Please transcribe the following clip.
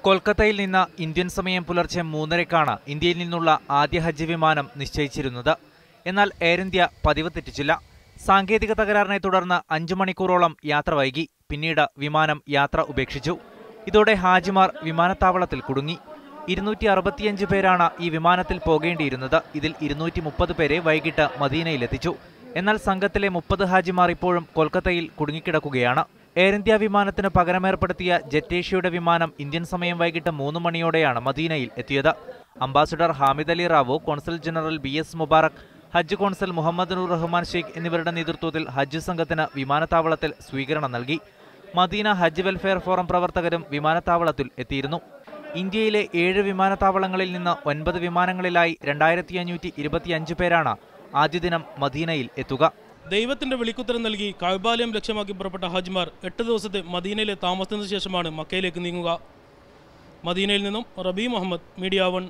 കൊൽക്കത്തയിൽ നിന്ന് ഇന്ത്യൻ സമയം പുലർച്ചെ 3:30-ക്കാണ് ഇന്ത്യയിൽ നിന്നുള്ള ആദ്യ ഹജ്ജ് വിമാനം നിശ്ചയിച്ചിരുന്നത്. എന്നാൽ എയർ ഇന്ത്യ പതിവ് തെറ്റിച്ചില്ല. സാങ്കേതിക തകരാറിനെ തുടർന്ന് 5 മണിക്കൂറോളം യാത്ര വൈകി. പിന്നീട് വിമാനം യാത്ര ഉപേക്ഷിച്ചു. ഇതോടെ ഹാജിമാർ വിമാനത്താവളത്തിൽ കുടുങ്ങി. 265 പേരാണ് ഈ വിമാനത്തിൽ പോകേണ്ടിയിരുന്നത്. ഇതിൽ 230 പേരെ വൈകിട്ട് മദീനയിലെത്തിച്ചു. എന്നാൽ സംഘത്തിലെ 30 ഹാജിമാർ ഇപ്പോഴും കൊൽക്കത്തയിൽ കുടുങ്ങിക്കിടക്കുകയാണ്. എയർ ഇന്ത്യ വിമാനത്തിന് പകരമേർപ്പെടുത്തിയ ജെറ്റ് ഏഷ്യയുടെ വിമാനം ഇന്ത്യൻ സമയം വൈകിട്ട് 3 മണിയോടെയാണ് മദീനയിൽ എത്തിയത്. Ambassador Hamid Ali Rao, consul general BS Mubarak, Hajj consul Muhammad Noor Rahman Sheikh എന്നിവരുടെ നേതൃത്വത്തിൽ ഹജ്ജ് സംഘത്തിന് വിമാനത്താവളത്തിൽ സ്വീകരണം നൽകി. മദീന ഹജ്ജ് വെൽഫെയർ ഫോറം പ്രവർത്തകരും വിമാനത്താവളത്തിൽ എത്തിയിരുന്നു. ഇന്ത്യയിലെ 7 വിമാനത്താവളങ്ങളിൽ നിന്ന് 9 വിമാനങ്ങളിലായി 2525 പേരാണ് ആദ്യ ദിനം മദീനയിൽ എത്തുക. ദൈവത്തിന്റെ വിളിക്കുത്തരം നൽകി കഅബാലയം ലക്ഷ്യമാക്കി പുറപ്പെട്ട ഹാജിമാർ 8 ദിവസത്തെ മദീനയിലെ താമസത്തിന് ശേഷമാണ് മക്കയിലേക്ക് നീങ്ങുക. മദീനയിൽ നിന്നും റബി മുഹമ്മദ്, മീഡിയ 1.